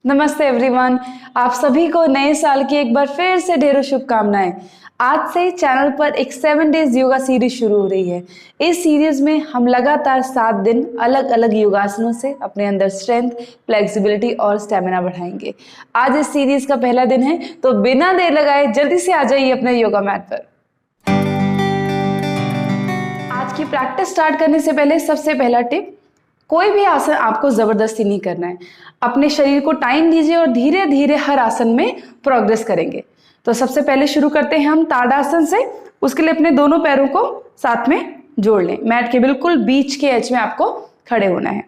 नमस्ते एवरीवन, आप सभी को नए साल की एक बार फिर से ढेरों शुभकामनाएं। आज से चैनल पर एक 7 डेज योगा सीरीज शुरू हो रही है। इस सीरीज में हम लगातार 7 दिन अलग अलग योगासनों से अपने अंदर स्ट्रेंथ, फ्लेक्सिबिलिटी और स्टेमिना बढ़ाएंगे। आज इस सीरीज का पहला दिन है, तो बिना देर लगाए जल्दी से आ जाइए अपने योगा मैट पर। आज की प्रैक्टिस स्टार्ट करने से पहले सबसे पहला टिप, कोई भी आसन आपको जबरदस्ती नहीं करना है। अपने शरीर को टाइम दीजिए और धीरे धीरे हर आसन में प्रोग्रेस करेंगे। तो सबसे पहले शुरू करते हैं हम ताड़ासन से। उसके लिए अपने दोनों पैरों को साथ में जोड़ लें। मैट के बिल्कुल बीच के एज में आपको खड़े होना है।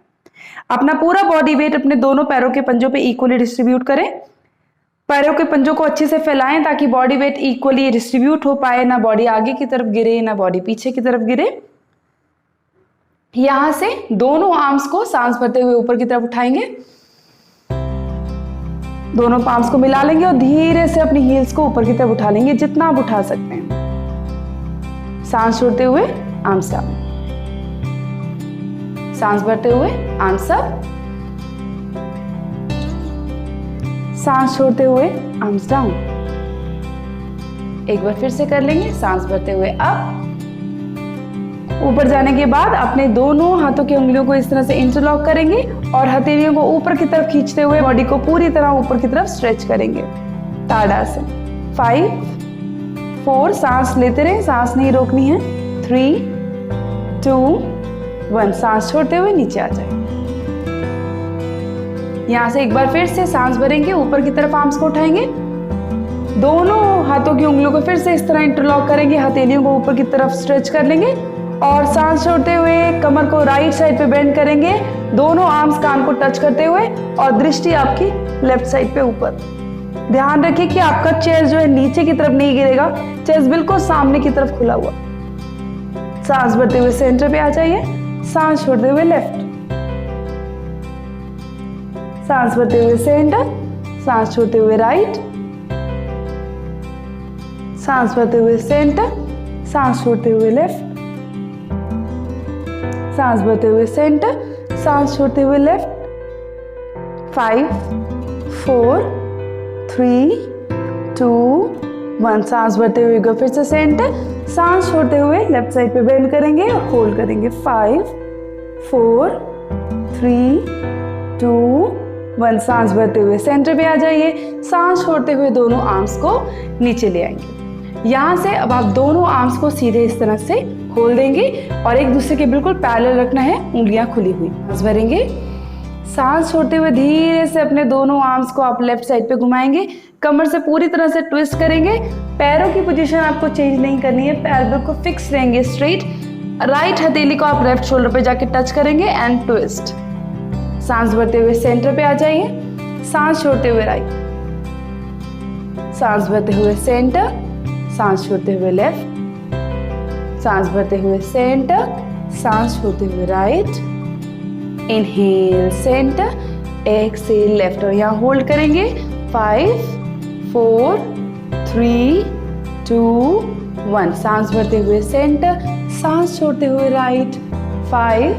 अपना पूरा बॉडी वेट अपने दोनों पैरों के पंजों पे इक्वली डिस्ट्रीब्यूट करें। पैरों के पंजों को अच्छे से फैलाएं ताकि बॉडी वेट इक्वली डिस्ट्रीब्यूट हो पाए। ना बॉडी आगे की तरफ गिरे, ना बॉडी पीछे की तरफ गिरे। यहां से दोनों आर्म्स को सांस भरते हुए ऊपर की तरफ उठाएंगे। दोनों पाम्स को मिला लेंगे और धीरे से अपनी हील्स को ऊपर की तरफ उठा लेंगे, जितना आप उठा सकते हैं। सांस छोड़ते हुए आर्म्स डाउन, सांस भरते हुए आर्म्स अप, सांस छोड़ते हुए आर्म्स डाउन। एक बार फिर से कर लेंगे। सांस भरते हुए अप। ऊपर जाने के बाद अपने दोनों हाथों की उंगलियों को इस तरह से इंटरलॉक करेंगे और हथेलियों को ऊपर की तरफ खींचते हुए बॉडी को पूरी तरह ऊपर की तरफ स्ट्रेच करेंगे। ताड़ासन। 5, 4, सांस लेते रहे, सांस नहीं रोकनी है। 3, 2, 1, सांस छोड़ते हुए नीचे आ जाए। यहां से एक बार फिर से सांस भरेंगे, ऊपर की तरफ आर्म्स को उठाएंगे, दोनों हाथों की उंगलियों को फिर से इस तरह इंटरलॉक करेंगे, हथेलियों को ऊपर की तरफ स्ट्रेच कर लेंगे और सांस छोड़ते हुए कमर को राइट साइड पे बेंड करेंगे, दोनों आर्म्स कान को टच करते हुए और दृष्टि आपकी लेफ्ट साइड पे ऊपर। ध्यान रखिए कि आपका चेस्ट जो है नीचे की तरफ नहीं गिरेगा, चेस्ट बिल्कुल सामने की तरफ खुला हुआ। सांस भरते हुए सेंटर पे आ जाइए, सांस छोड़ते हुए लेफ्ट, सांस भरते हुए सेंटर, सांस छोड़ते हुए राइट, सांस भरते हुए सेंटर, सांस छोड़ते हुए लेफ्ट, सांस भरते हुए सेंटर, सांस छोड़ते हुए लेफ्ट। 5, 4, 3, 2, 1, सांस भरते हुए गो फिर से सेंटर, सांस छोड़ते हुए लेफ्ट साइड पे बेंड करेंगे और होल्ड करेंगे। 5, 4, 3, 2, 1, सांस भरते हुए सेंटर पे आ जाइए, सांस छोड़ते हुए दोनों आर्म्स को नीचे ले आएंगे। यहां से अब आप दोनों आर्म्स को सीधे इस तरह से खोल देंगे और एक दूसरे के बिल्कुल पैरेलल रखना है, उंगलियां खुली हुई। सांस भरेंगे, सांस छोड़ते हुए धीरे से अपने दोनों आर्म्स को आप लेफ्ट साइड पे घुमाएंगे, कमर से पूरी तरह से ट्विस्ट करेंगे। पैरों की पोजीशन आपको चेंज नहीं करनी है, पैर बिल्कुल फिक्स रहेंगे स्ट्रेट। राइट हथेली को आप लेफ्ट शोल्डर पे जाके टच करेंगे एंड ट्विस्ट। सांस भरते हुए सेंटर पे आ जाइए, सांस छोड़ते हुए राइट, सांस भरते हुए सेंटर, सांस छोड़ते हुए लेफ्ट, सांस भरते हुए सेंटर, सांस छोड़ते हुए right. Inhale centre, exhale left और यहां होल्ड करेंगे। 5, 4, 3, 2, 1, सांस भरते हुए सेंटर, सांस छोड़ते हुए राइट। 5,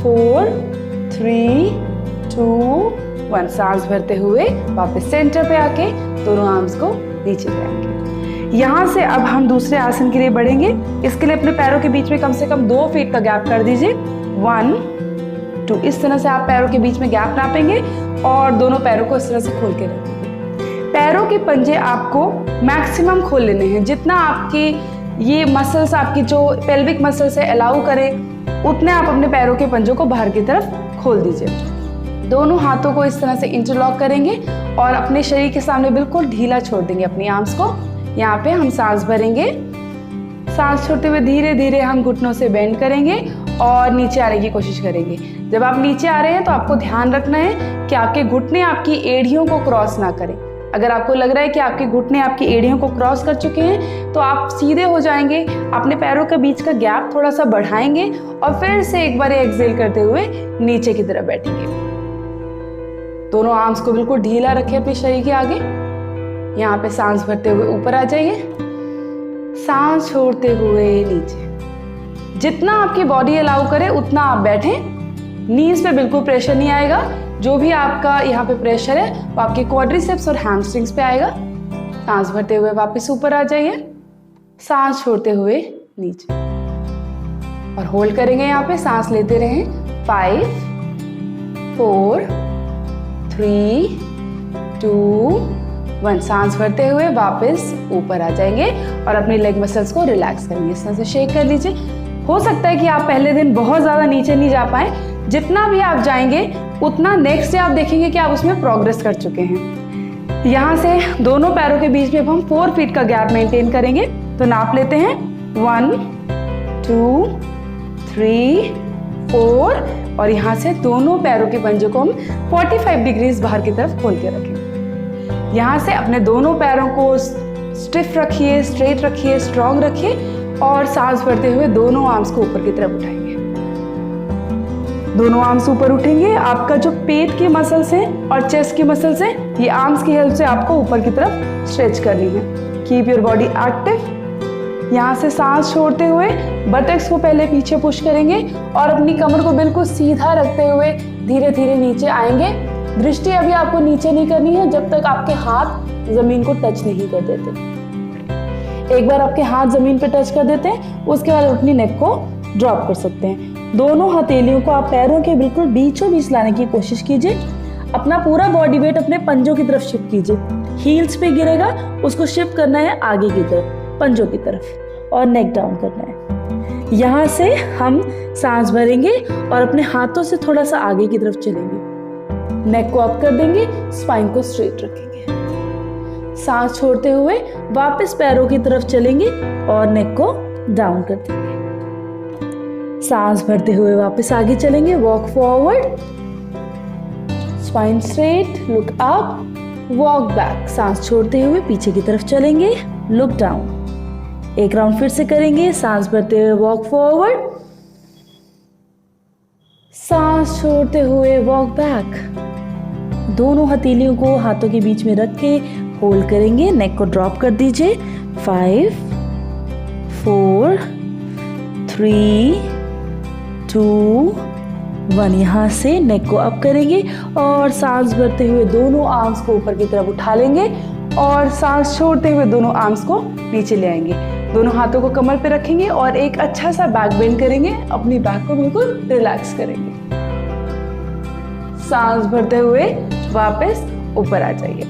4, 3, 2, 1, सांस भरते हुए वापस सेंटर पे आके दोनों आर्म्स को नीचे लाएंगे। यहां से अब हम दूसरे आसन के लिए बढ़ेंगे। इसके लिए अपने पैरों के बीच में कम से कम 2 फीट का गैप कर दीजिए। 1, 2, इस तरह से आप पैरों के बीच में गैप नापेंगे और दोनों पैरों को इस तरह से खोल के रखेंगे। पैरों के पंजे आपको मैक्सिमम खोल लेने हैं, जितना आपके ये मसल्स, आपकी जो पेल्विक मसल्स है अलाउ करें, उतने आप अपने पैरों के पंजों को बाहर की तरफ खोल दीजिए। दोनों हाथों को इस तरह से इंटरलॉक करेंगे और अपने शरीर के सामने बिल्कुल ढीला छोड़ देंगे अपनी आर्म्स को। यहाँ पे हम सांस भरेंगे, सांस छोड़ते हुए धीरे धीरे हम घुटनों से बेंड करेंगे और नीचे आने की कोशिश करेंगे। जब आप नीचे आ रहे हैं तो आपको ध्यान रखना है कि आपके घुटने आपकी एड़ियों को क्रॉस ना करें। अगर आपको लग रहा है कि आपके घुटने आपकी एड़ियों को क्रॉस कर चुके हैं तो आप सीधे हो जाएंगे, अपने पैरों के बीच का गैप थोड़ा सा बढ़ाएंगे और फिर से एक बार एक्सहेल करते हुए नीचे की तरफ बैठेंगे। दोनों आर्म्स को बिल्कुल ढीला रखें अपने शरीर के आगे। यहाँ पे सांस भरते हुए ऊपर आ जाइए, सांस छोड़ते हुए नीचे। जितना आपकी बॉडी अलाउ करे उतना आप बैठें। नीज पे बिल्कुल प्रेशर नहीं आएगा, जो भी आपका यहाँ पे प्रेशर है वो आपके क्वाड्रिसेप्स और हैमस्ट्रिंग्स पे आएगा। सांस भरते हुए वापस ऊपर आ जाइए, सांस छोड़ते हुए नीचे और होल्ड करेंगे। यहाँ पे सांस लेते रहें। 5 4 3 2 1। सांस भरते हुए वापस ऊपर आ जाएंगे और अपनी लेग मसल्स को रिलैक्स करेंगे। इस तरह से शेक कर लीजिए। हो सकता है कि आप पहले दिन बहुत ज़्यादा नीचे नहीं जा पाए, जितना भी आप जाएंगे उतना नेक्स्ट डे आप देखेंगे कि आप उसमें प्रोग्रेस कर चुके हैं। यहाँ से दोनों पैरों के बीच में हम 4 फीट का गैप मेंटेन करेंगे। तो नाप लेते हैं 1 2 3 4 और यहाँ से दोनों पैरों के पंजों को हम 45 डिग्रीज बाहर की तरफ खोल के रखेंगे। यहाँ से अपने दोनों पैरों को स्टिफ रखिए, स्ट्रेट रखिए, स्ट्रॉन्ग रखिए और सांस भरते हुए दोनों आर्म्स को ऊपर की तरफ उठाएंगे। दोनों आर्म्स ऊपर उठेंगे। आपका जो पेट की मसल्स हैं और चेस्ट की मसल्स हैं, ये आर्म्स की हेल्प से आपको ऊपर की तरफ स्ट्रेच करनी है। Keep your body active. यहाँ से सांस छोड़ते हुए बटक्स को पहले पीछे पुश करेंगे और अपनी कमर को बिल्कुल सीधा रखते हुए धीरे धीरे नीचे आएंगे। दृष्टि अभी आपको नीचे नहीं करनी है जब तक आपके हाथ जमीन को टच नहीं कर देते। एक बार आपके हाथ जमीन पे टच कर देते हैं, उसके बाद अपनी नेक को ड्रॉप कर सकते हैं। दोनों हथेलियों को आप पैरों के बिल्कुल बीचों बीच लाने की कोशिश कीजिए। अपना पूरा बॉडी वेट अपने पंजों की तरफ शिफ्ट कीजिए। हील्स पे गिरेगा, उसको शिफ्ट करना है आगे की तरफ, पंजों की तरफ, और नेक डाउन करना है। यहाँ से हम सांस भरेंगे और अपने हाथों से थोड़ा सा आगे की तरफ चलेंगे। नेक को अप कर देंगे, स्पाइन को स्ट्रेट रखेंगे। सांस छोड़ते हुए वापस पैरों की तरफ चलेंगे और नेक को डाउन कर देंगे। सांस भरते हुए वापस आगे चलेंगे। Walk forward, spine straight, look up, walk back. सांस छोड़ते हुए पीछे की तरफ चलेंगे, लुक डाउन। एक राउंड फिर से करेंगे। सांस भरते हुए वॉक फॉरवर्ड, सांस छोड़ते हुए वॉक बैक। दोनों हथेलियों को हाथों के बीच में रख के होल्ड करेंगे। नेक को ड्रॉप कर दीजिए। 5 4 3 2 1। यहाँ से नेक को अप करेंगे और सांस भरते हुए दोनों आर्म्स को ऊपर की तरफ उठा लेंगे और सांस छोड़ते हुए दोनों आर्म्स को नीचे ले आएंगे। दोनों हाथों को कमर पे रखेंगे और एक अच्छा सा बैक बेंड करेंगे। अपनी बैक को बिल्कुल रिलैक्स करेंगे। सांस भरते हुए वापस ऊपर आ जाइए।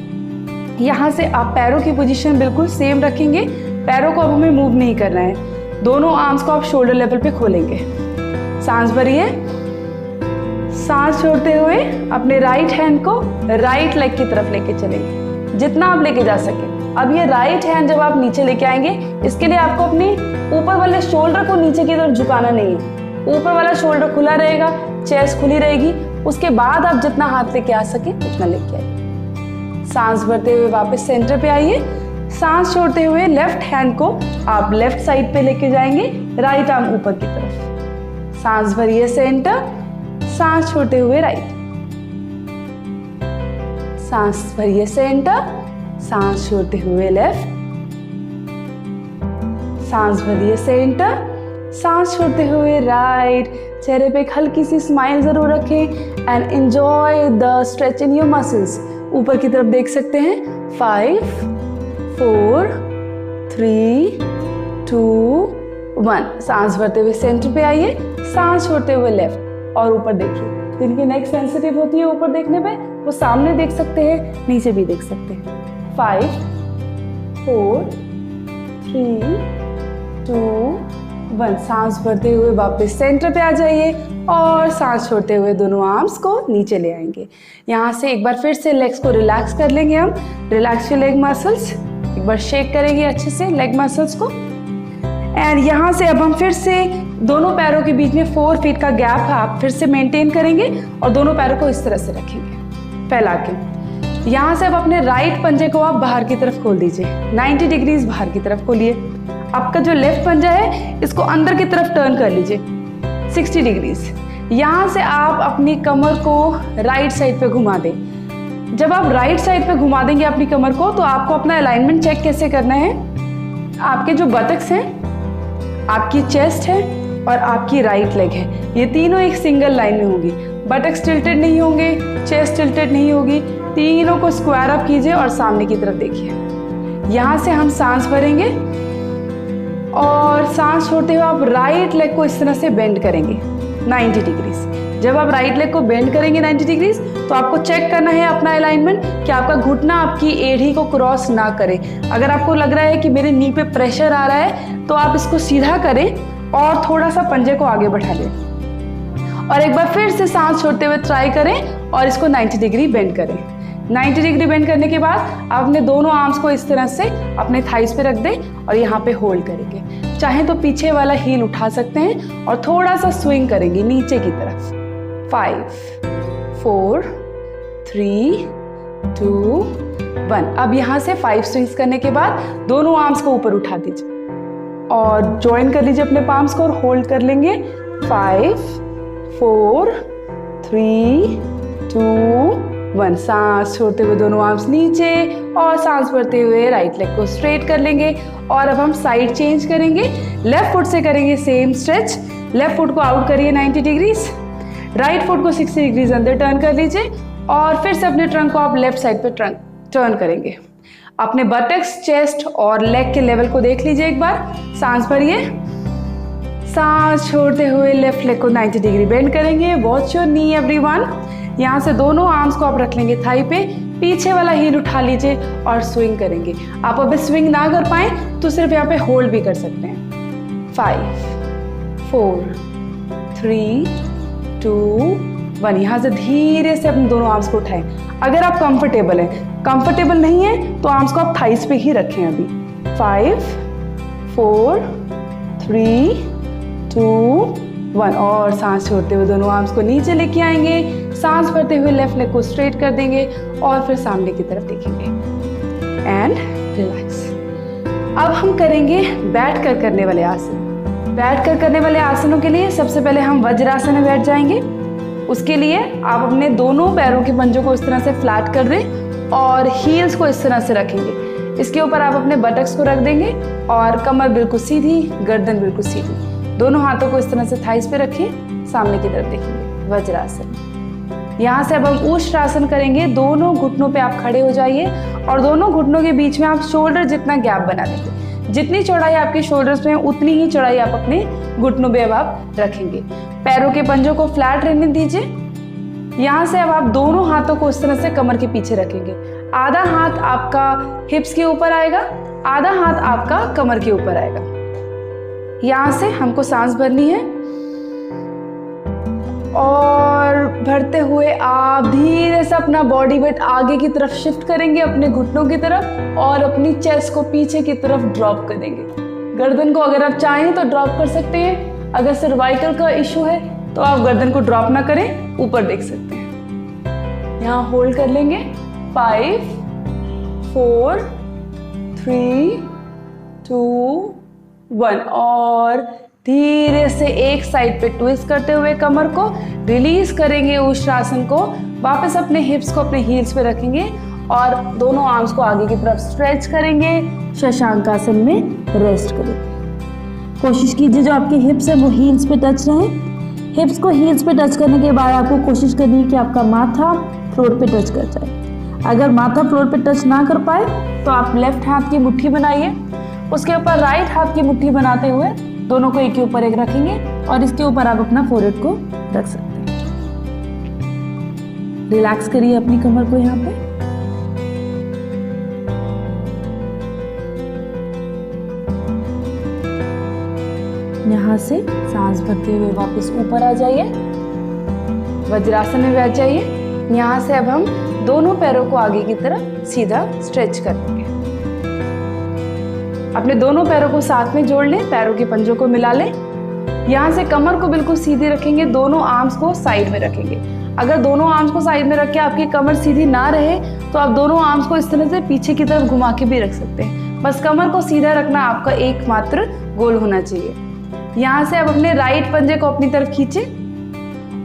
यहाँ से आप पैरों की पोजीशन बिल्कुल सेम रखेंगे। पैरों को अब हमें मूव नहीं करना है। दोनों आर्म्स को आप शोल्डर लेवल पे खोलेंगे। सांस भरिए। सांस छोड़ते हुए अपने राइट हैंड को राइट लेग की तरफ लेके चलेंगे, जितना आप लेके जा सके। अब ये राइट हैंड जब आप नीचे लेके आएंगे, इसके लिए आपको अपने ऊपर वाले शोल्डर को नीचे की तरफ झुकाना नहीं है। ऊपर वाला शोल्डर खुला रहेगा, चेस्ट खुली रहेगी। उसके बाद आप जितना हाथ लेके आ सके उतना लेके आइए। सांस भरते हुए वापस सेंटर पे आइए। सांस छोड़ते हुए लेफ्ट हैंड को आप लेफ्ट साइड पे लेके जाएंगे, राइट आर्म ऊपर की तरफ। सांस भरिए सेंटर, सांस छोड़ते हुए राइट। सांस भरिए सेंटर, सांस छोड़ते हुए लेफ्ट। सांस भरिए सेंटर, सांस छोड़ते हुए राइट। चेहरे पे एक हल्की सी स्माइल जरूर रखें and enjoy the stretch in your muscles. ऊपर की तरफ देख सकते हैं। 5 4 3 2 1। सांस भरते हुए सेंटर पे आइए। सांस छोड़ते हुए लेफ्ट और ऊपर देखिए। जिनकी नेक सेंसिटिव होती है ऊपर देखने पे, वो सामने देख सकते हैं, नीचे भी देख सकते हैं। 5 4 3 2 1। सांस भरते हुए वापस सेंटर पे आ जाइए और सांस छोड़ते हुए दोनों आर्म्स को नीचे ले आएंगे। यहाँ से एक बार फिर से लेग्स को रिलैक्स कर लेंगे हम। Relax your leg muscles. एक बार शेक करेंगे अच्छे से लेग मसल्स को। एंड यहाँ से अब हम फिर से दोनों पैरों के बीच में 4 फीट का गैप आप फिर से मेंटेन करेंगे और दोनों पैरों को इस तरह से रखेंगे फैला के। यहाँ से अब अपने राइट पंजे को आप बाहर की तरफ खोल दीजिए। 90 डिग्रीज बाहर की तरफ खोलिए। आपका जो लेफ्ट पंजा है इसको अंदर की तरफ टर्न कर लीजिए 60 डिग्रीज। यहाँ से आप अपनी कमर को राइट साइड पे घुमा दें। जब आप राइट साइड पे घुमा देंगे अपनी कमर को, तो आपको अपना अलाइनमेंट चेक कैसे करना है। आपके जो बटक्स हैं, आपकी चेस्ट है और आपकी राइट लेग है, ये तीनों एक सिंगल लाइन में होंगी। बटक्स टिल्टेड नहीं होंगे, चेस्ट टिल्टेड नहीं होगी। तीनों को स्क्वायर अप कीजिए और सामने की तरफ देखिए। यहाँ से हम सांस भरेंगे और सांस छोड़ते हुए आप राइट लेग को इस तरह से बेंड करेंगे 90 डिग्रीज। जब आप राइट लेग को बेंड करेंगे 90 डिग्रीज तो आपको चेक करना है अपना अलाइनमेंट कि आपका घुटना आपकी एड़ी को क्रॉस ना करे। अगर आपको लग रहा है कि मेरे नी पे प्रेशर आ रहा है तो आप इसको सीधा करें और थोड़ा सा पंजे को आगे बढ़ा लें और एक बार फिर से सांस छोड़ते हुए ट्राई करें और इसको 90 डिग्री बेंड करें। 90 डिग्री बेंड करने के बाद आप अपने दोनों आर्म्स को इस तरह से अपने थाइस पे रख दें और यहाँ पे होल्ड करेंगे। चाहे तो पीछे वाला हील उठा सकते हैं और थोड़ा सा स्विंग करेंगे नीचे की तरफ। 5 4 3 2 1। अब यहाँ से 5 स्विंग्स करने के बाद दोनों आर्म्स को ऊपर उठा दीजिए और ज्वाइन कर लीजिए अपने पाम्स को और होल्ड कर लेंगे। 5 4 3 2 1। सांस छोड़ते हुए दोनों आर्म्स नीचे और सांस भरते हुए राइट लेग को स्ट्रेट कर लेंगे। और अब हम साइड चेंज करेंगे, लेफ्ट फुट से करेंगे सेम स्ट्रेच। लेफ्ट फुट को आउट करिए 90 डिग्रीज, राइट फुट को 60 डिग्रीज अंदर टर्न कर लीजिए और फिर से अपने ट्रंक को आप लेफ्ट साइड पे टर्न करेंगे। अपने बटक्स, चेस्ट और लेग के लेवल को देख लीजिए एक बार। सांस भरिए, सांस छोड़ते हुए लेफ्ट लेग को 90 डिग्री बेंड करेंगे। Watch your knee everyone. यहाँ से दोनों आर्म्स को आप रख लेंगे थाई पे, पीछे वाला हील उठा लीजिए और स्विंग करेंगे। आप अभी स्विंग ना कर पाए तो सिर्फ यहाँ पे होल्ड भी कर सकते हैं। 5 4 3 2 1। यहाँ से धीरे से अपने दोनों आर्म्स को उठाएं। अगर आप कंफर्टेबल हैं, कंफर्टेबल नहीं है तो आर्म्स को आप थाइस पे ही रखें अभी। 5 4 3 2 1। और सांस छोड़ते हुए दोनों आर्म्स को नीचे लेके आएंगे। सांस भरते हुए लेफ्ट लेग को स्ट्रेट कर देंगे और फिर सामने की तरफ देखेंगे एंड रिलैक्स। अब हम करेंगे बैठ कर करने वाले आसन। बैठ कर करने वाले आसनों के लिए सबसे पहले हम वज्रासन में बैठ जाएंगे। उसके लिए आप अपने दोनों पैरों के पंजों को इस तरह से फ्लैट कर दें और हील्स को इस तरह से रखेंगे। इसके ऊपर आप अपने बटक्स को रख देंगे और कमर बिल्कुल सीधी, गर्दन बिल्कुल सीधी। दोनों हाथों को इस तरह से थाइस पे रखिए, सामने की तरफ देखेंगे। वज्रासन। यहाँ से अब हम उष्ट्रासन करेंगे। दोनों घुटनों पे आप खड़े हो जाइए और दोनों घुटनों के बीच में आप शोल्डर जितना गैप बना देंगे। जितनी चौड़ाई आपके शोल्डर्स में उतनी ही चौड़ाई आप अपने घुटनों पे अब आप रखेंगे। पैरों के पंजों को फ्लैट रहने दीजिए। यहाँ से अब आप दोनों हाथों को इस तरह से कमर के पीछे रखेंगे। आधा हाथ आपका हिप्स के ऊपर आएगा, आधा हाथ आपका कमर के ऊपर आएगा। यहाँ से हमको सांस भरनी है और भरते हुए आप धीरे से अपना बॉडी वेट आगे की तरफ शिफ्ट करेंगे अपने घुटनों की तरफ और अपनी चेस्ट को पीछे की तरफ ड्रॉप करेंगे। गर्दन को अगर आप चाहें तो ड्रॉप कर सकते हैं। अगर सर्वाइकल का इशू है तो आप गर्दन को ड्रॉप ना करें, ऊपर देख सकते हैं। यहाँ होल्ड कर लेंगे। 5 4 3 2 1। और धीरे से एक साइड पे ट्विस्ट करते हुए कमर को रिलीज करेंगे। उष्ट्रासन को वापस अपने हिप्स को अपने हील्स पे रखेंगे और दोनों आर्म्स को आगे की तरफ स्ट्रेच करेंगे। शशांकासन में रेस्ट करेंगे। कोशिश कीजिए जो आपके हिप्स है वो हील्स पे टच रहे। हिप्स को हील्स पे टच करने के बाद आपको कोशिश करनी है कि आपका माथा फ्लोर पे टच कर जाए। अगर माथा फ्लोर पे टच ना कर पाए तो आप लेफ्ट हाथ की मुट्ठी बनाइए, उसके ऊपर राइट हाथ की मुट्ठी बनाते हुए दोनों को एक के ऊपर एक रखेंगे और इसके ऊपर आप अपना फोrehead को रख सकते हैं। रिलैक्स करिए अपनी कमर को यहाँ पे। यहाँ से सांस भरते हुए वापस ऊपर आ जाइए, वज्रासन में बैठ जाइए। यहाँ से अब हम दोनों पैरों को आगे की तरफ सीधा स्ट्रेच कर देंगे। अपने दोनों पैरों को साथ में जोड़ लें, पैरों के पंजों को मिला लें। यहाँ से कमर को बिल्कुल सीधी रखेंगे, दोनों आर्म्स को साइड में रखेंगे। अगर दोनों आर्म्स को साइड में रख के आपकी कमर सीधी ना रहे तो आप दोनों आर्म्स को इस तरह से पीछे की तरफ घुमा के भी रख सकते हैं। बस कमर को सीधा रखना आपका एकमात्र गोल होना चाहिए। यहाँ से अब अपने राइट पंजे को अपनी तरफ खींचे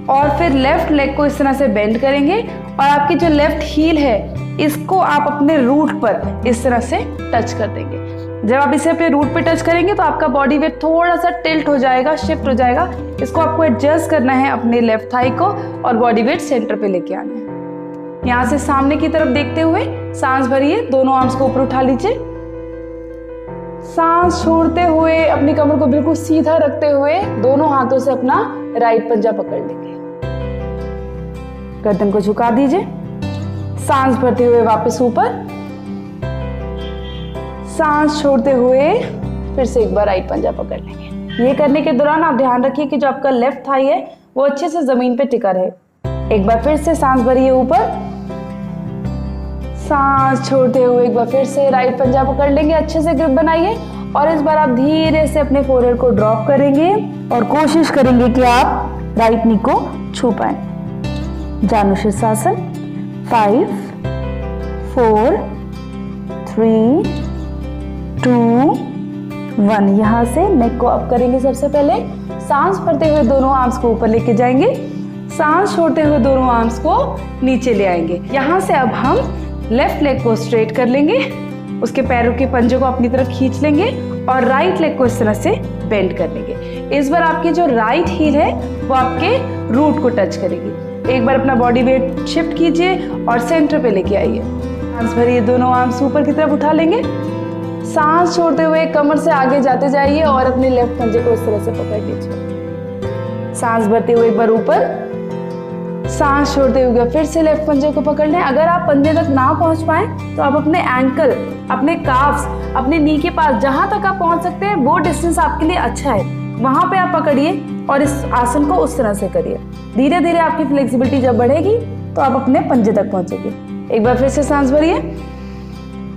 और फिर लेफ्ट लेग को इस तरह से बेंड करेंगे और आपकी जो लेफ्ट हील है इसको आप अपने रूट पर इस तरह से टच कर देंगे। जब आप इसे अपने रूट पे टच करेंगे तो आपका बॉडी वेट थोड़ा सा टिल्ट हो जाएगा, शिफ्ट हो जाएगा। इसको आपको एडजस्ट करना है अपने लेफ्ट थाई को और बॉडी वेट सेंटर पे लेके आना है। यहाँ से सामने की तरफ देखते हुए सांस भरिए, दोनों आर्म्स को ऊपर उठा लीजिए। सांस छोड़ते हुए अपनी कमर को बिल्कुल सीधा रखते हुए दोनों हाथों से अपना राइट पंजा पकड़ लेंगे। गर्दन को झुका दीजिए। सांस भरते हुए वापस ऊपर, सांस छोड़ते हुए फिर से एक बार राइट पंजा पकड़ लेंगे। ये करने के दौरान आप ध्यान रखिए कि जो आपका लेफ्ट थाई है वो अच्छे से जमीन पे टिका रहे। एक बार फिर से सांस भरिए ऊपर, सांस छोड़ते हुए एक बार फिर से राइट पंजा पकड़ लेंगे। अच्छे से ग्रिप बनाइए और इस बार आप धीरे से अपने फोरहेड को ड्रॉप करेंगे और कोशिश करेंगे कि आप राइट नी को छू पाए। जानु शीर्षासन। 5 4 3 2 1। यहाँ से नेक को अप करेंगे। सबसे पहले सांस भरते हुए दोनों आर्म्स को ऊपर लेके जाएंगे, सांस छोड़ते हुए दोनों आर्म्स को नीचे ले आएंगे। यहाँ से अब हम लेफ्ट लेग को स्ट्रेट कर लेंगे, उसके पैरों के पंजे को अपनी तरफ खींच लेंगे और राइट लेग को इस तरह से बेंड कर लेंगे। इस बार आपकी जो राइट हील है वो आपके रूट को टच करेगी। एक बार अपना बॉडी वेट शिफ्ट कीजिए और सेंटर पे लेके आइए। सांस भरिए, दोनों आर्म्स ऊपर की तरफ उठा लेंगे। सांस छोड़ते हुए कमर से आगे जाते जाइए और अपने लेफ्ट पंजे को इस तरह से पकड़ लीजिए। सांस भरते हुए एक बार ऊपर, सांस छोड़ते हुए फिर से लेफ्ट पंजे को पकड़ लें। अगर आप पंजे तक ना पहुंच पाए तो आप अपने एंकल, अपने काफ्स, अपने नी के पास जहां तक आप पहुंच सकते हैं वो डिस्टेंस आपके लिए अच्छा है, वहां पे आप पकड़िए और इस आसन को उस तरह से करिए। धीरे धीरे आपकी फ्लेक्सिबिलिटी जब बढ़ेगी तो आप अपने पंजे तक पहुंचेंगे। एक बार फिर से सांस भरिए,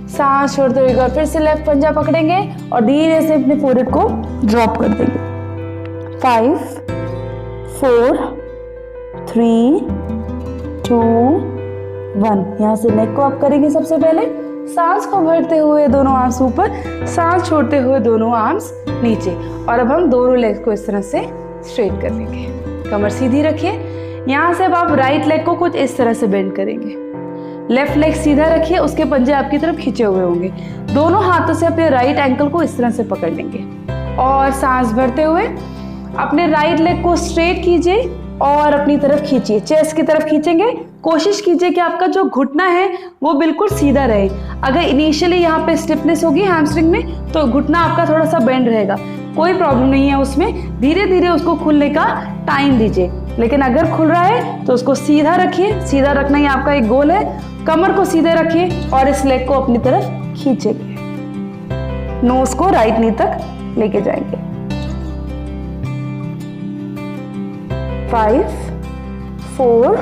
सांस छोड़ते हुए एक बार फिर से लेफ्ट पंजा पकड़ेंगे और धीरे से अपने फोरहेड को ड्रॉप कर देंगे। 5 4 3 2 1। यहाँ से नेक को अप करेंगे। सबसे पहले सांस को भरते हुए दोनों आर्म्स ऊपर, सांस छोड़ते हुए दोनों आर्म्स नीचे और अब हम दोनों लेग को इस तरह से स्ट्रेट कर लेंगे। कमर सीधी रखिए। यहाँ से अब आप राइट लेग को कुछ इस तरह से बेंड करेंगे। लेफ्ट लेग सीधा रखिए, उसके पंजे आपकी तरफ खींचे हुए होंगे। दोनों हाथों से अपने राइट एंकल को इस तरह से पकड़ लेंगे और सांस भरते हुए अपने राइट लेग को स्ट्रेट कीजिए और अपनी तरफ खींचिए, चेस्ट की तरफ खींचेंगे। कोशिश कीजिए कि आपका जो घुटना है वो बिल्कुल सीधा रहे। अगर इनिशियली यहाँ पे स्टिफनेस होगी हैमस्ट्रिंग में तो घुटना आपका थोड़ा सा बेंड रहेगा, कोई प्रॉब्लम नहीं है उसमें। धीरे धीरे उसको खुलने का टाइम दीजिए, लेकिन अगर खुल रहा है तो उसको सीधा रखिए। सीधा रखना ही आपका एक गोल है। कमर को सीधे रखिए और इस लेग को अपनी तरफ खींचेंगे। नोज को राइट नी तक लेके जाएंगे। 5 4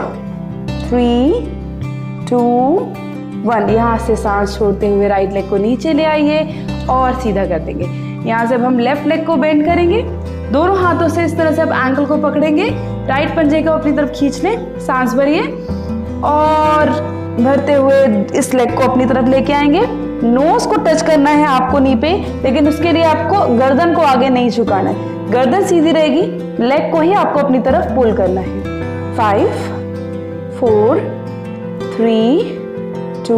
3 2 1। यहाँ से सांस छोड़ते हुए राइट लेग को नीचे ले आइए और सीधा कर देंगे। यहाँ से अब हम लेफ्ट लेग को बेंड करेंगे। दोनों हाथों से इस तरह से आप एंकल को पकड़ेंगे, राइट पंजे को अपनी तरफ खींच लें। सांस भरिए और भरते हुए इस लेग को अपनी तरफ लेके आएंगे। नोज को टच करना है आपको नी पे, लेकिन उसके लिए आपको गर्दन को आगे नहीं झुकाना है। गर्दन सीधी रहेगी, लेग को ही आपको अपनी तरफ पुल करना है। 5 4 3 2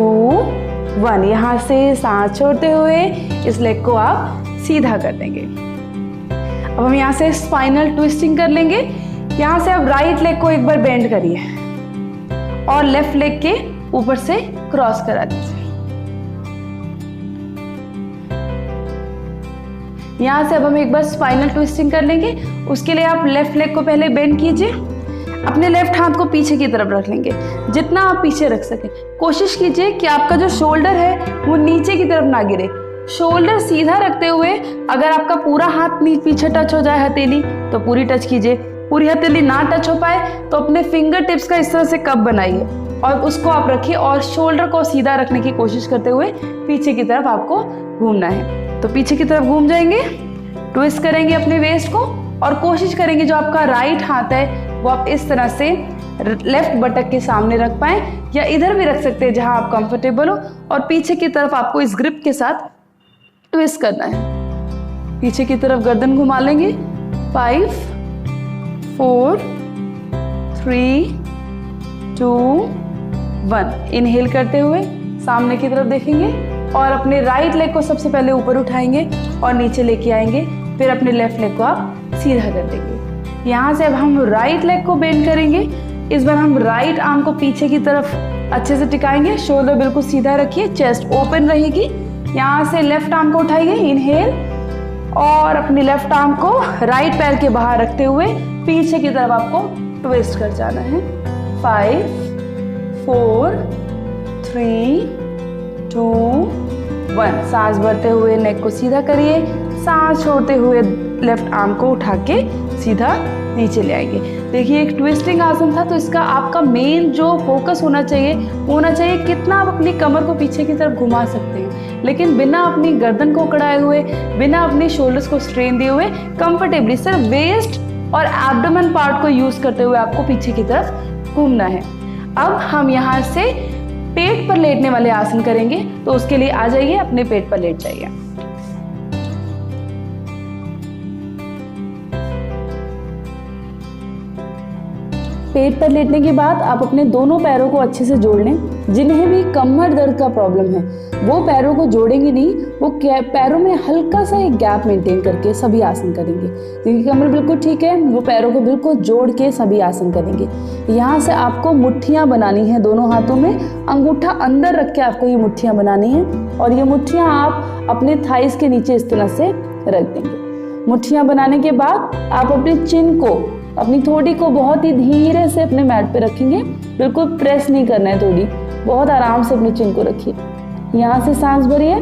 1। यहाँ से सांस छोड़ते हुए इस लेग को आप सीधा कर देंगे। अब हम यहाँ से स्पाइनल ट्विस्टिंग कर लेंगे। यहाँ से आप राइट लेग को एक बार बेंड करिए और लेफ्ट लेग के ऊपर से क्रॉस करा दीजिए। यहाँ से अब हम एक बार स्पाइनल ट्विस्टिंग कर लेंगे। उसके लिए आप लेफ्ट लेग को पहले बेंड कीजिए, अपने लेफ्ट हाथ को पीछे की तरफ रख लेंगे, जितना आप पीछे रख सकें। कोशिश कीजिए कि आपका जो शोल्डर है वो नीचे की तरफ ना गिरे। शोल्डर सीधा रखते हुए अगर आपका पूरा हाथ पीछे टच हो जाए हथेली तो पूरी टच कीजिए। पूरी हथेली ना टच हो पाए तो अपने फिंगर टिप्स का इस तरह से कप बनाइए और उसको आप रखिए और शोल्डर को सीधा रखने की कोशिश करते हुए पीछे की तरफ आपको घूमना है। तो पीछे की तरफ घूम जाएंगे, ट्विस्ट करेंगे अपने वेस्ट को और कोशिश करेंगे जो आपका राइट हाथ है वो आप इस तरह से लेफ्ट बटक के सामने रख पाए या इधर भी रख सकते हैं जहां आप कंफर्टेबल हो और पीछे की तरफ आपको इस ग्रिप के साथ ट्विस्ट करना है। पीछे की तरफ गर्दन घुमा लेंगे। 5 4 3 2 1। इनहेल करते हुए सामने की तरफ देखेंगे, और अपने राइट लेग को सबसे पहले ऊपर उठाएंगे और नीचे लेके आएंगे, फिर अपने लेफ्ट लेग को आप सीधा कर देंगे। यहाँ से अब हम राइट लेग को बेंड करेंगे। इस बार हम राइट आर्म को पीछे की तरफ अच्छे से टिकाएंगे, शोल्डर बिल्कुल सीधा रखिए, चेस्ट ओपन रहेगी। यहाँ से लेफ्ट आर्म को उठाइए, इनहेल, और अपनी लेफ्ट आर्म को राइट पैर के बाहर रखते हुए पीछे की तरफ आपको ट्विस्ट कर जाना है। 5 4 3 2 1। सांस भरते हुए नेक को सीधा करिए, सांस छोड़ते हुए लेफ्ट आर्म को उठा के सीधा नीचे ले आएंगे। देखिए एक ट्विस्टिंग आसन था, तो इसका आपका मेन जो फोकस होना चाहिए कितना आप अपनी कमर को पीछे की तरफ घुमा सकते हैं, लेकिन बिना अपनी गर्दन को कड़ाए हुए, बिना अपने शोल्डर्स को स्ट्रेन दिए हुए, कंफर्टेबली सिर्फ वेस्ट और एब्डोमेन पार्ट को यूज करते हुए आपको पीछे की तरफ घूमना है। अब हम यहाँ से पेट पर लेटने वाले आसन करेंगे, तो उसके लिए आ जाइए, अपने पेट पर लेट जाइए। पेट पर लेटने के बाद आप अपने दोनों पैरों को अच्छे से जोड़ लें। जिन्हें भी कमर दर्द का प्रॉब्लम है वो पैरों को जोड़ेंगे नहीं, वो पैरों में हल्का सा एक गैप मेंटेन करके सभी आसन करेंगे। जिनकी कमर बिल्कुल ठीक है वो पैरों को बिल्कुल जोड़ के सभी आसन करेंगे। यहाँ से आपको मुट्ठियाँ बनानी है दोनों हाथों में, अंगूठा अंदर रख के आपको ये मुट्ठियाँ बनानी है, और ये मुट्ठियाँ आप अपने थाइस के नीचे इस तरह से रख देंगे। मुट्ठियाँ बनाने के बाद आप अपने चिन को, अपनी थोड़ी को बहुत ही धीरे से अपने मैट पे रखेंगे, बिल्कुल प्रेस नहीं करना है, थोड़ी बहुत आराम से अपने चिन को रखिए। यहाँ से सांस भरिए,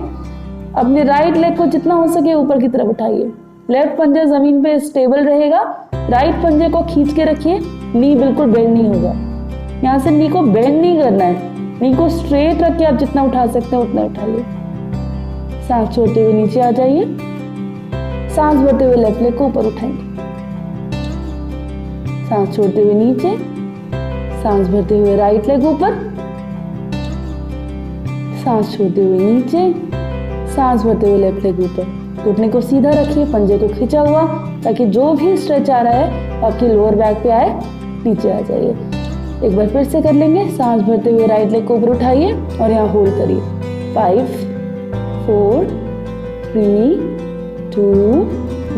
अपने राइट लेग को जितना हो सके ऊपर की तरफ उठाइए, लेफ्ट पंजा जमीन पे स्टेबल रहेगा, राइट पंजे को खींच के रखिए, नी बिल्कुल बेंड नहीं होगा। यहाँ से नी को बेंड नहीं करना है, नी को स्ट्रेट रख के आप जितना उठा सकते हैं उतना उठाइए। सांस छोड़ते हुए नीचे आ जाइए, सांस भरते हुए लेफ्ट लेग को ऊपर उठाएंगे, सांस छोड़ते हुए नीचे, सांस भरते हुए राइट लेग ऊपर, सांस छोड़ते हुए नीचे, सांस भरते हुए लेफ्ट लेग ऊपर। घुटने को सीधा रखिए, पंजे को खींचा हुआ, ताकि जो भी स्ट्रेच आ रहा है आपके लोअर बैक पे आए, नीचे आ जाइए। एक बार फिर से कर लेंगे। सांस भरते हुए राइट लेग को ऊपर उठाइए और यहाँ होल्ड करिए। 5 4 3 2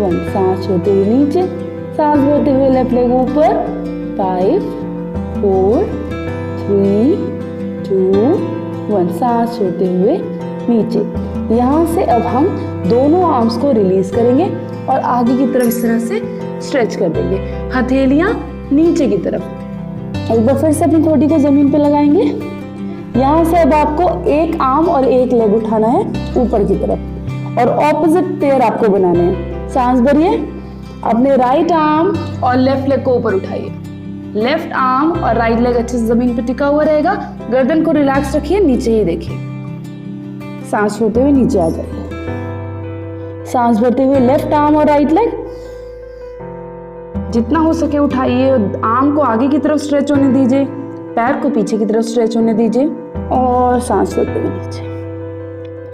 1। सांस छोड़ते हुए नीचे, सांस भरते हुए लेफ्ट लेग ऊपर। 5 4 3 2 1। सांस छोड़ते हुए नीचे। यहाँ से अब हम दोनों आर्म्स को रिलीज करेंगे और आगे की तरफ इस तरह से स्ट्रेच कर देंगे, हथेलियां नीचे की तरफ। एक बार फिर से अपनी ठोडी को जमीन पे लगाएंगे। यहाँ से अब आपको एक आर्म और एक लेग उठाना है ऊपर की तरफ और ऑपोजिट पेयर आपको बनाने हैं। सांस भरिए, अपने राइट आर्म और लेफ्ट लेग को ऊपर उठाइए। लेफ्ट आर्म और राइट लेग अच्छे से जमीन पे टिका हुआ रहेगा। गर्दन को रिलैक्स रखिए, नीचे ही देखिए। सांस छोड़ते हुए नीचे आ जाइए। सांस भरते हुए लेफ्ट आर्म और राइट लेग जितना हो सके उठाइए। आर्म को आगे की तरफ स्ट्रेच होने दीजिए, पैर को पीछे की तरफ स्ट्रेच होने दीजिए और सांस छोड़ते हुए नीचे।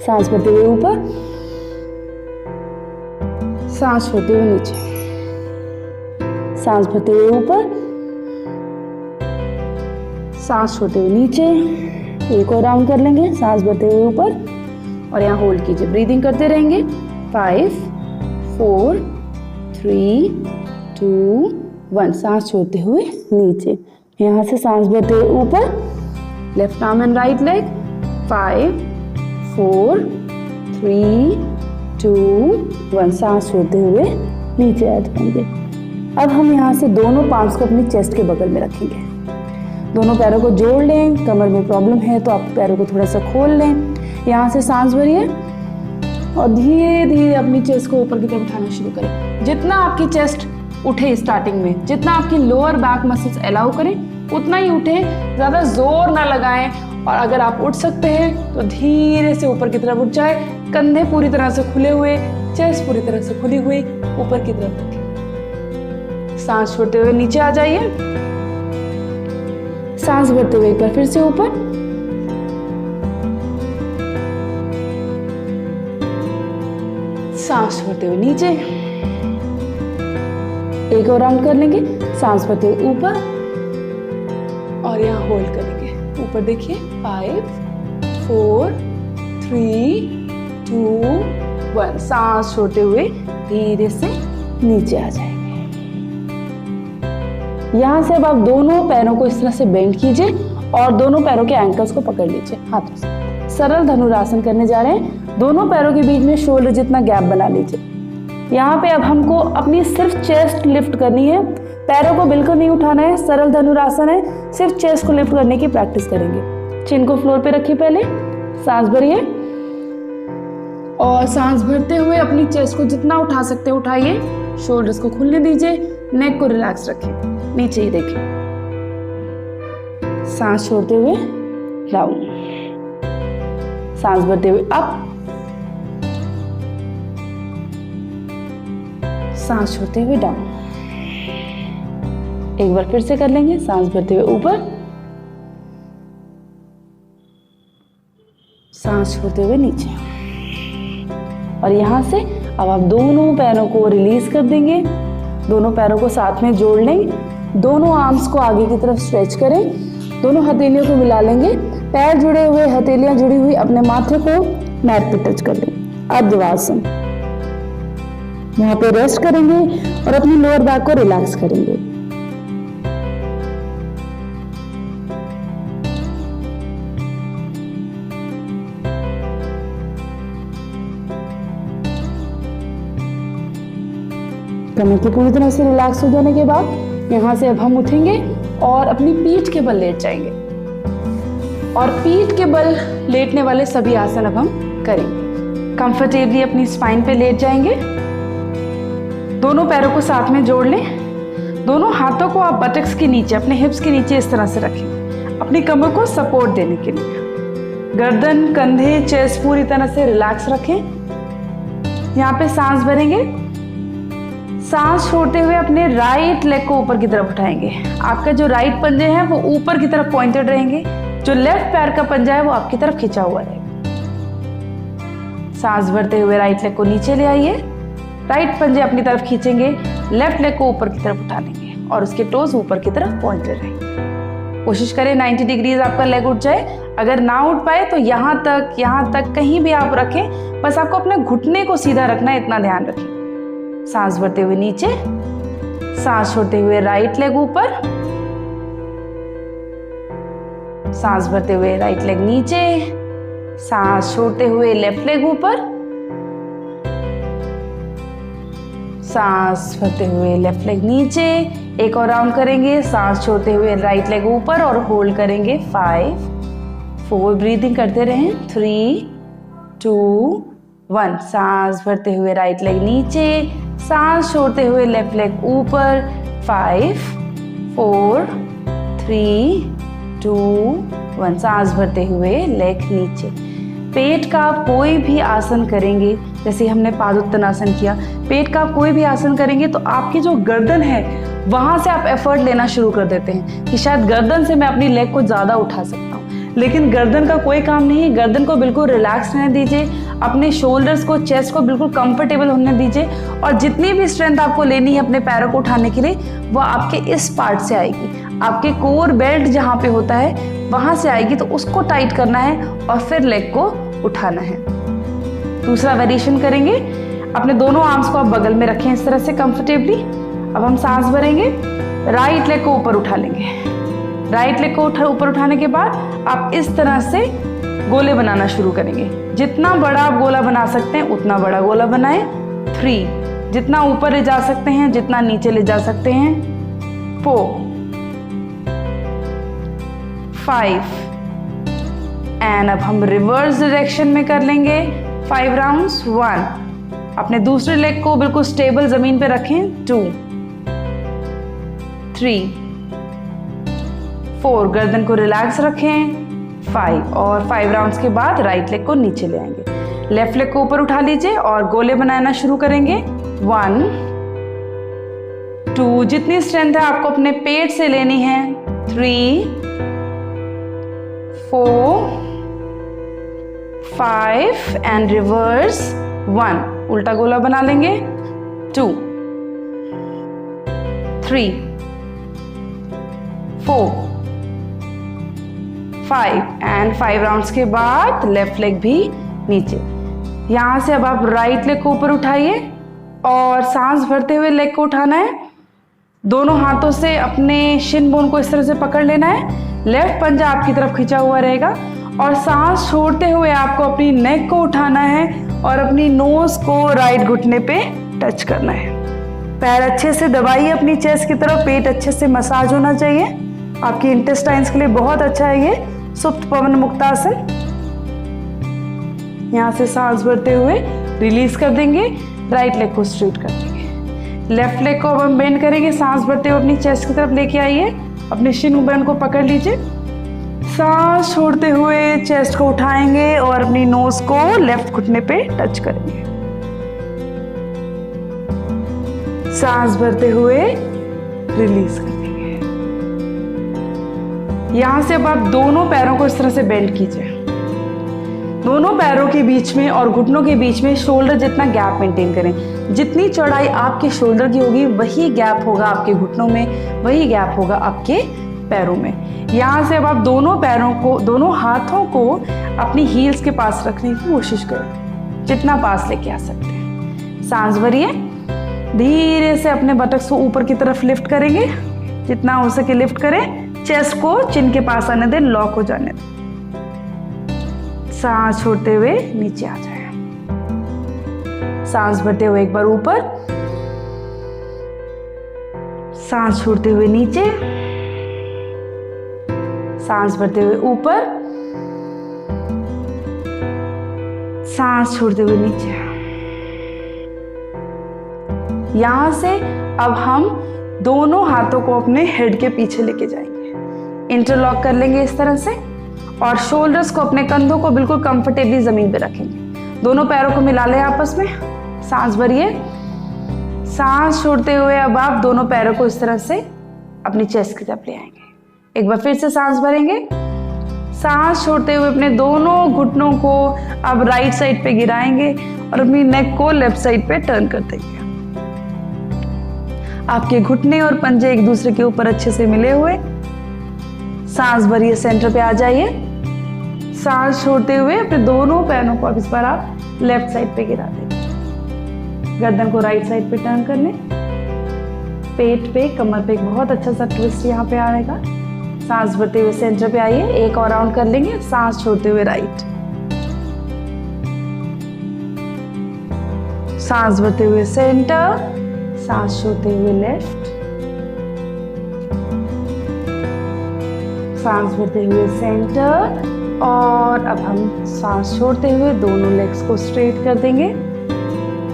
सांस भरते हुए ऊपर, सांस छोड़ते हुए नीचे। सांस भरते हुए ऊपर, सांस छोड़ते हुए नीचे। एक और राउंड कर लेंगे। सांस भरते हुए ऊपर और यहाँ होल्ड कीजिए, ब्रीदिंग करते रहेंगे। 5 4 3 2 1। सांस छोड़ते हुए नीचे। यहाँ से सांस भरते हुए ऊपर, left arm and right leg. 5 4 3 2 1। सांस छोड़ते हुए नीचे आ जाएंगे। अब हम यहाँ से दोनों पाल्म्स को अपनी चेस्ट के बगल में रखेंगे। दोनों पैरों को जोड़ लें। कमर में प्रॉब्लम है तो आप पैरों को थोड़ा सा खोल लें। यहाँ से सांस भरिए और धीरे धीरे अपनी चेस्ट को ऊपर की तरफ उठाना शुरू करें। जितना आपकी चेस्ट उठे स्टार्टिंग में, जितना आपकी लोअर बैक मसल्स अलाउ करें उतना ही उठे, ज़्यादा जोर ना लगाएं। और अगर आप उठ सकते हैं तो धीरे से ऊपर की तरफ उठ जाए। कंधे पूरी तरह से खुले हुए, चेस्ट पूरी तरह से खुली हुई, ऊपर की तरफ उठें। सांस छोड़ते हुए नीचे आ जाइए। सांस भरते हुए एक बार फिर से ऊपर, सांस छोड़ते हुए नीचे। एक और राउंड कर लेंगे। सांस भरते हुए ऊपर और यहाँ होल्ड करेंगे। ऊपर देखिए। 5 4 3, 2, 1। सांस छोड़ते हुए धीरे से नीचे आ जाएंगे। यहाँ से अब आप दोनों पैरों को इस तरह से बेंड कीजिए और दोनों पैरों के एंकल्स को पकड़ लीजिए हाथों से। सरल धनुरासन करने जा रहे हैं। दोनों पैरों के बीच में शोल्डर जितना गैप बना लीजिए। यहाँ पे अब हमको अपनी सिर्फ चेस्ट लिफ्ट करनी है, पैरों को बिल्कुल नहीं उठाना है। सरल धनुरासन है, सिर्फ चेस्ट को लिफ्ट करने की प्रैक्टिस करेंगे। चिन को फ्लोर पे रखिए, पहले सांस भरिए और सांस भरते हुए अपनी चेस्ट को जितना उठा सकते हैं उठाइए। शोल्डर्स को खुलने दीजिए, नेक को रिलैक्स रखें, नीचे ही देखें। सांस छोड़ते हुए डाउन, सांस भरते हुए अप, सांस छोड़ते हुए डाउन। एक बार फिर से कर लेंगे। सांस भरते हुए ऊपर, सांस छोड़ते हुए नीचे। और यहां से अब आप दोनों पैरों को रिलीज कर देंगे। दोनों पैरों को साथ में जोड़ लेंगे। दोनों आर्म्स को आगे की तरफ स्ट्रेच करें। दोनों हथेलियों को मिला लेंगे। पैर जुड़े हुए, हथेलियां जुड़ी हुई, अपने माथे को मैट पे टच कर लेंगे। अर्धवासन, यहाँ पे रेस्ट करेंगे और अपनी लोअर बैक को रिलैक्स करेंगे। कमर की पूरी तरह से रिलैक्स हो जाने के बाद यहाँ से अब हम उठेंगे और अपनी पीठ के बल लेट जाएंगे। और पीठ के बल लेटने वाले सभी आसन अब हम करेंगे। कंफर्टेबली अपनी स्पाइन पे लेट जाएंगे। दोनों पैरों को साथ में जोड़ लें। दोनों हाथों को आप बटक्स के नीचे, अपने हिप्स के नीचे इस तरह से रखें, अपनी कमर को सपोर्ट देने के लिए। गर्दन, कंधे, चेस्ट पूरी तरह से रिलैक्स रखें। यहाँ पे सांस भरेंगे। सांस छोड़ते हुए अपने राइट लेग को ऊपर की तरफ उठाएंगे। आपका जो राइट पंजे हैं वो ऊपर की तरफ पॉइंटेड रहेंगे। जो लेफ्ट पैर का पंजा है वो आपकी तरफ खिंचा हुआ रहेगा। सांस भरते हुए राइट लेग को नीचे ले आइए। राइट पंजे अपनी तरफ खींचेंगे, लेफ्ट लेग को ऊपर की तरफ उठा लेंगे और उसके टोज ऊपर की तरफ पॉइंटेड रहेंगे। कोशिश करें 90 डिग्रीज आपका लेग उठ जाए। अगर ना उठ पाए तो यहाँ तक कहीं भी आप रखें, बस आपको अपने घुटने को सीधा रखना है, इतना ध्यान रखें। सांस भरते हुए नीचे, सांस छोड़ते हुए राइट लेग ऊपर, सांस भरते हुए राइट लेग नीचे, सांस छोड़ते हुए लेफ्ट लेग ऊपर, सांस भरते हुए लेफ्ट लेग नीचे। एक और राउंड करेंगे। सांस छोड़ते हुए राइट लेग ऊपर और होल्ड करेंगे 5, 4। ब्रीदिंग करते रहें। 3, 2, 1। सांस भरते हुए राइट लेग नीचे, सांस छोड़ते हुए लेफ्ट लेग ऊपर। 5, 4, 3, 2, 1। सांस भरते हुए लेग नीचे। पेट का आप कोई भी आसन करेंगे, जैसे हमने पादोत्तनासन किया, पेट का आप कोई भी आसन करेंगे तो आपकी जो गर्दन है वहां से आप एफर्ट लेना शुरू कर देते हैं कि शायद गर्दन से मैं अपनी लेग को ज्यादा उठा सकता हूँ, लेकिन गर्दन का कोई काम नहीं है। गर्दन को बिल्कुल रिलैक्स रहने दीजिए। अपने शोल्डर्स को, चेस्ट को बिल्कुल कंफर्टेबल होने दीजिए और जितनी भी स्ट्रेंथ आपको लेनी है अपने पैरों को उठाने के लिए वो आपके इस पार्ट से आएगी। आपके कोर बेल्ट जहाँ पे होता है वहां से आएगी, तो उसको टाइट करना है और फिर लेग को उठाना है। दूसरा वेरिएशन करेंगे। अपने दोनों आर्म्स को आप बगल में रखें इस तरह से कंफर्टेबली। अब हम सांस भरेंगे। राइट लेग को ऊपर उठा लेंगे। राइट लेग को ऊपर उठाने के बाद आप इस तरह से गोले बनाना शुरू करेंगे। जितना बड़ा आप गोला बना सकते हैं उतना बड़ा गोला बनाएं। 3, जितना ऊपर ले जा सकते हैं, जितना नीचे ले जा सकते हैं। 4, 5 एंड अब हम रिवर्स डायरेक्शन में कर लेंगे 5 राउंड्स। 1, अपने दूसरे लेग को बिल्कुल स्टेबल जमीन पे रखें। 2, 3, 4, गर्दन को रिलैक्स रखें। 5 और 5 राउंड्स के बाद राइट लेग को नीचे ले आएंगे। लेफ्ट लेग को ऊपर उठा लीजिए और गोले बनाना शुरू करेंगे। 1, 2, जितनी स्ट्रेंथ है आपको अपने पेट से लेनी है। 3, 4, 5 एंड रिवर्स। 1, उल्टा गोला बना लेंगे। 2, 3, 4, 5 एंड 5 राउंड्स के बाद लेफ्ट लेग भी नीचे। यहाँ से अब आप राइट लेग को ऊपर उठाइए और सांस भरते हुए लेग को उठाना है। दोनों हाथों से अपने शिन बोन को इस तरह से पकड़ लेना है। लेफ्ट पंजा आपकी तरफ खींचा हुआ रहेगा और सांस छोड़ते हुए आपको अपनी नेक को उठाना है और अपनी नोज को राइट घुटने पे टच करना है। पैर अच्छे से दबाइए अपनी चेस्ट की तरफ, पेट अच्छे से मसाज होना चाहिए। आपकी इंटेस्टाइन्स के लिए बहुत अच्छा है ये सुप्त पवन मुक्तासन। यहाँ से सांस भरते हुए रिलीज कर देंगे, राइट लेग को स्ट्रेट कर देंगे। लेफ्ट लेग को अब हम बेंड करेंगे, सांस भरते हुए अपनी चेस्ट की तरफ लेके आइए, अपने शिन बोन को पकड़ लीजिए। सांस छोड़ते हुए चेस्ट को उठाएंगे और अपनी नोज को लेफ्ट घुटने पे टच करेंगे। सांस भरते हुए रिलीज कर देंगे। यहां से अब आप दोनों पैरों को इस तरह से बेंड कीजिए। दोनों पैरों के बीच में और घुटनों के बीच में शोल्डर जितना गैप मेंटेन करें। जितनी चौड़ाई आपके शोल्डर की होगी वही गैप होगा आपके घुटनों में, वही गैप होगा आपके पैरों में। यहाँ से अब आप दोनों पैरों को, दोनों हाथों को अपनी हील्स के पास रखने की कोशिश करें, जितना पास लेके आ सकते हैं। सांस भरिए, धीरे से अपने बटक्स को ऊपर की तरफ लिफ्ट करेंगे, जितना हो सके लिफ्ट करें। चेस्ट को चिन के पास आने दें, लॉक हो जाने दें। सांस छोड़ते हुए नीचे आ जाए। सांस भरते हुए एक बार ऊपर, सांस छोड़ते हुए नीचे, सांस भरते हुए ऊपर, सांस छोड़ते हुए नीचे। यहां से अब हम दोनों हाथों को अपने हेड के पीछे लेके जाएंगे, इंटरलॉक कर लेंगे इस तरह से और शोल्डर्स को, अपने कंधों को बिल्कुल कंफर्टेबली जमीन पे रखेंगे। दोनों पैरों को मिला लें आपस में। सांस भरिए, सांस छोड़ते हुए अब आप दोनों पैरों को इस तरह से अपनी चेस्ट की तरफ ले आएंगे। एक बार फिर से सांस भरेंगे। सांस छोड़ते हुए अपने दोनों घुटनों को अब राइट साइड पे गिराएंगे और अपनी नेक को लेफ्ट साइड पे टर्न कर देंगे। आपके घुटने और पंजे एक दूसरे के ऊपर अच्छे से मिले हुए। सांस भरिए, सेंटर पे आ जाइए। सांस छोड़ते हुए अपने दोनों पैरों को अब इस बार आप लेफ्ट साइड पे गिरा देंगे। गर्दन को राइट साइड पे टर्न कर लें। पेट पे, कमर पे एक बहुत अच्छा सा ट्विस्ट यहाँ पे आएगा। सांस भरते हुए सेंटर पे आइए, एक और राउंड कर लेंगे। सांस छोड़ते हुए राइट, सांस भरते हुए सेंटर, सांस छोड़ते हुए लेफ्ट, सांस भरते हुए सेंटर और अब हम सांस छोड़ते हुए दोनों लेग्स को स्ट्रेट कर देंगे।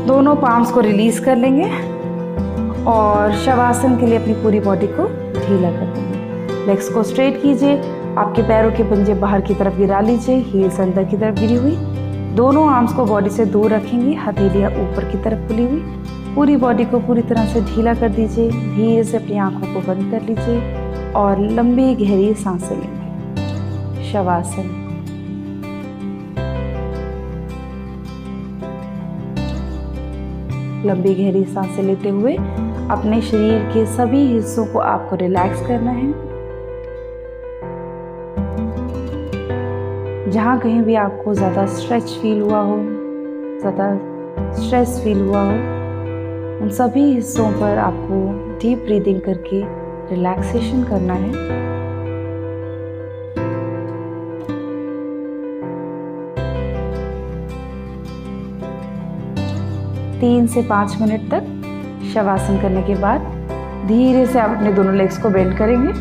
दोनों पाम्स को रिलीज कर लेंगे और शवासन के लिए अपनी पूरी बॉडी को ढीला कर देंगे। लेग्स को स्ट्रेट कीजिए, आपके पैरों के पंजे बाहर की तरफ गिरा लीजिए, हील्स अंदर की तरफ गिरी हुई। दोनों आर्म्स को बॉडी से दूर रखेंगे, हथेलियां ऊपर की तरफ खुली हुई। पूरी बॉडी को पूरी तरह से ढीला कर दीजिए। धीरे से अपनी आंखों को बंद कर लीजिए और लंबी गहरी सांसें लेंगे। शवासन। लंबी गहरी सांसें लेते हुए अपने शरीर के सभी हिस्सों को आपको रिलैक्स करना है। जहाँ कहीं भी आपको ज़्यादा स्ट्रेच फील हुआ हो, ज़्यादा स्ट्रेस फील हुआ हो, उन सभी हिस्सों पर आपको डीप ब्रीदिंग करके रिलैक्सेशन करना है। तीन से 5 मिनट तक शवासन करने के बाद धीरे से आप अपने दोनों लेग्स को बेंड करेंगे।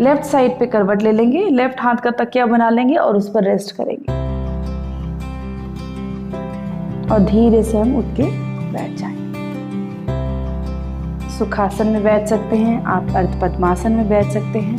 लेफ्ट साइड पे करवट ले लेंगे, लेफ्ट हाथ का तकिया बना लेंगे और उस पर रेस्ट करेंगे और धीरे से हम उठ के बैठ जाएंगे। सुखासन में बैठ सकते हैं आप, अर्ध पद्मासन में बैठ सकते हैं।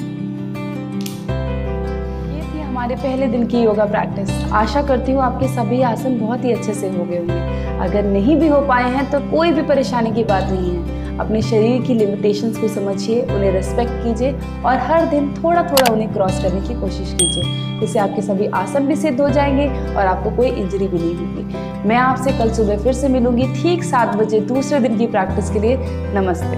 ये थी हमारे पहले दिन की योगा प्रैक्टिस। आशा करती हूँ आपके सभी आसन बहुत ही अच्छे से हो गए होंगे। अगर नहीं भी हो पाए हैं तो कोई भी परेशानी की बात नहीं है। अपने शरीर की लिमिटेशंस को समझिए, उन्हें रिस्पेक्ट कीजिए और हर दिन थोड़ा थोड़ा उन्हें क्रॉस करने की कोशिश कीजिए। इससे आपके सभी आसन भी सिद्ध हो जाएंगे और आपको कोई इंजरी भी नहीं होगी। मैं आपसे कल सुबह फिर से मिलूंगी ठीक 7 बजे दूसरे दिन की प्रैक्टिस के लिए। नमस्ते।